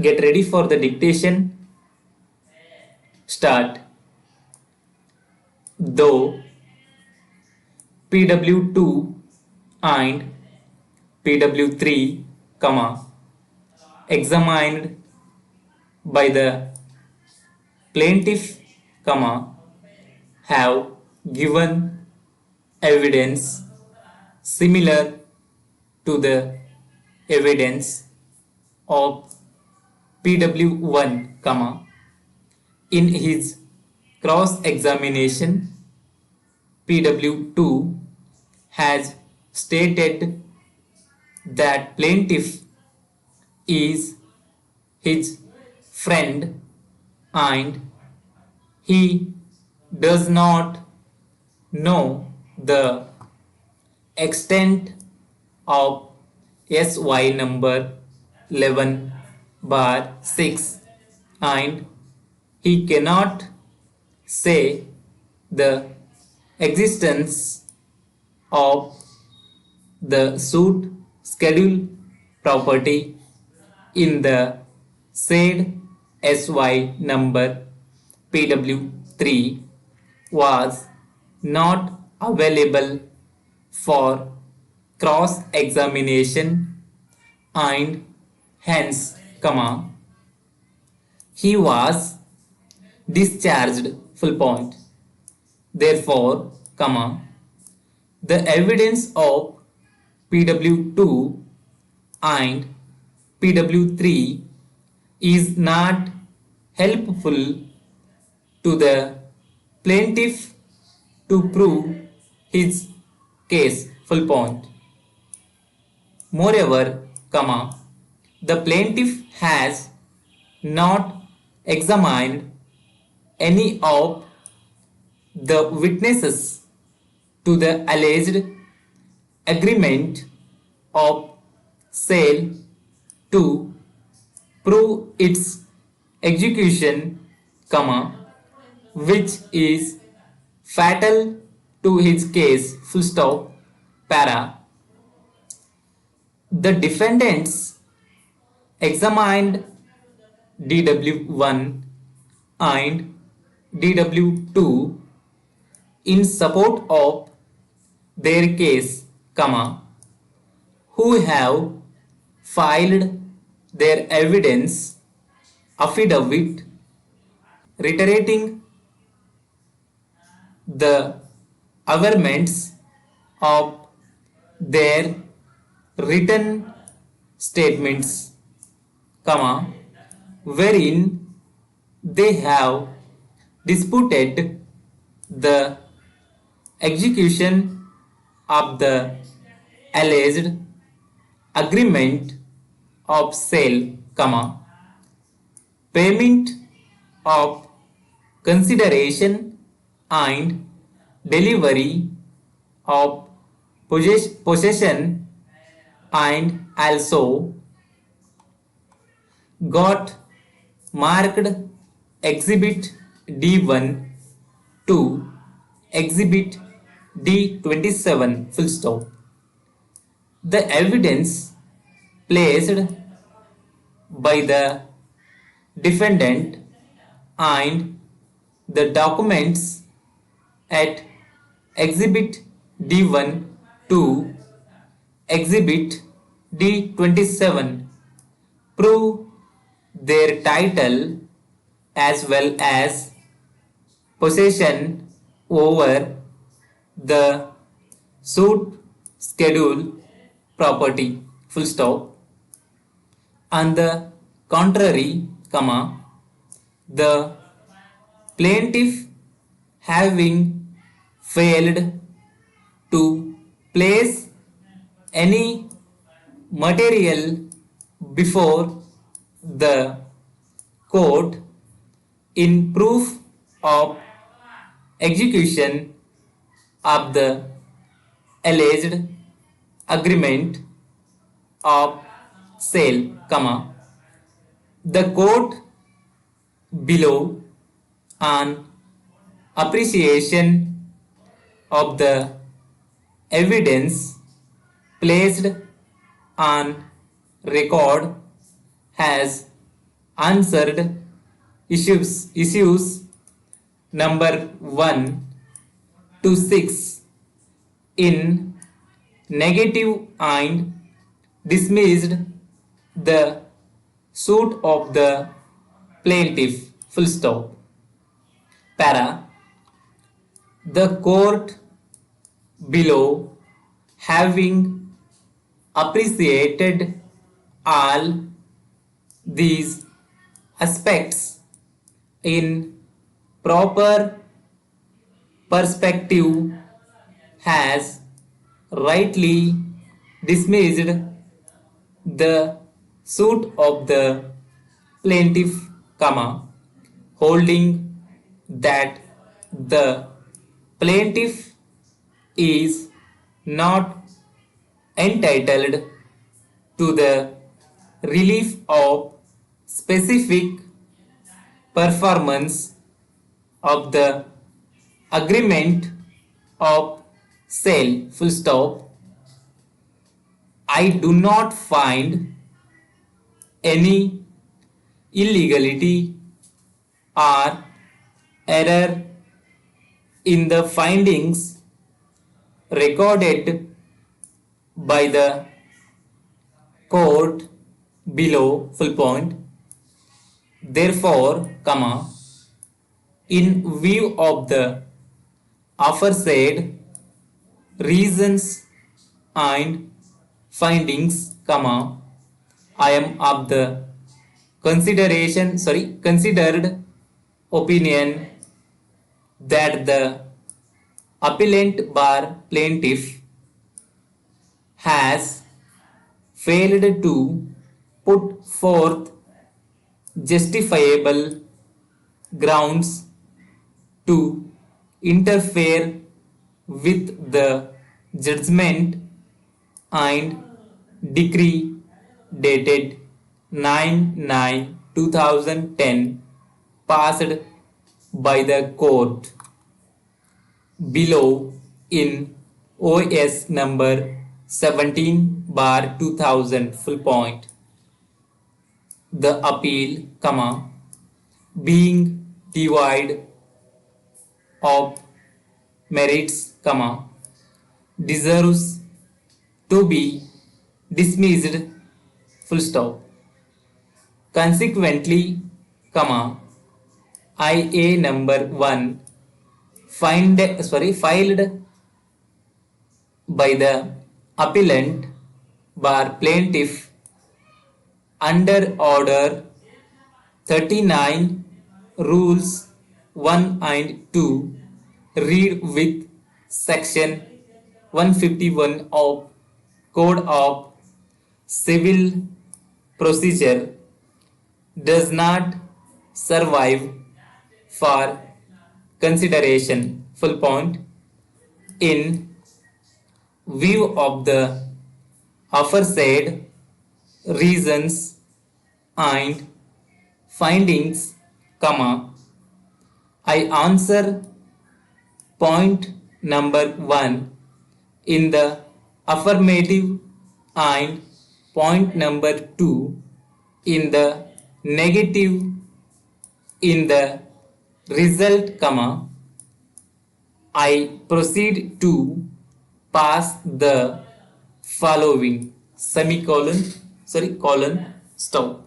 Get ready for the dictation. Start. Though PW2 and PW3, examined by the plaintiff, have given evidence similar to the evidence of PW1, in his cross-examination. PW2 has stated that plaintiff is his friend and he does not know the extent of SY number 11 bar 6 and he cannot say the existence of the suit schedule property in the said SY number PW3 was not available for cross examination and hence, he was discharged. Therefore, the evidence of PW2 and PW3 is not helpful to the plaintiff to prove his case. Moreover, the plaintiff has not examined any of the witnesses to the alleged agreement of sale to prove its execution, which is fatal to his case. Para. The defendants examined DW1 and DW2 in support of their case, who have filed their evidence affidavit reiterating the averments of their written statements, wherein they have disputed the execution of the alleged agreement of sale, payment of consideration and delivery of possession, and also got marked Exhibit D1 to Exhibit D27. The evidence placed by the defendant and the documents at Exhibit D1 to Exhibit D27 prove their title as well as possession over the suit schedule property. On the contrary, the plaintiff having failed to place any material before the court in proof of execution of the alleged agreement of sale, the court below on appreciation of the evidence placed on record has answered issues number 1 to 6 in negative and dismissed the suit of the plaintiff. Full stop. Para. The court below, having appreciated all these aspects in proper perspective, has rightly dismissed the suit of the plaintiff, holding that the plaintiff is not entitled to the relief of specific performance of the agreement of sale. Full stop. I do not find any illegality or error in the findings recorded by the court below. Full point. Therefore, in view of the aforesaid reasons and findings, I am of the considered opinion that the appellant bar plaintiff has failed to put forth justifiable grounds to interfere with the judgment and decree dated 9/9/2010 passed by the court below in OS number 17/2000. Full point. The appeal, being devoid of merits, deserves to be dismissed. Full stop. Consequently, IA number 1 filed by the appellant bar plaintiff under order 39 rules 1 and 2 read with section 151 of Code of Civil Procedure does not survive for consideration. Full point. In view of the aforesaid reasons and findings, I answer point number 1 in the affirmative and point number 2 in the negative in the result, I proceed to pass the following colon stop.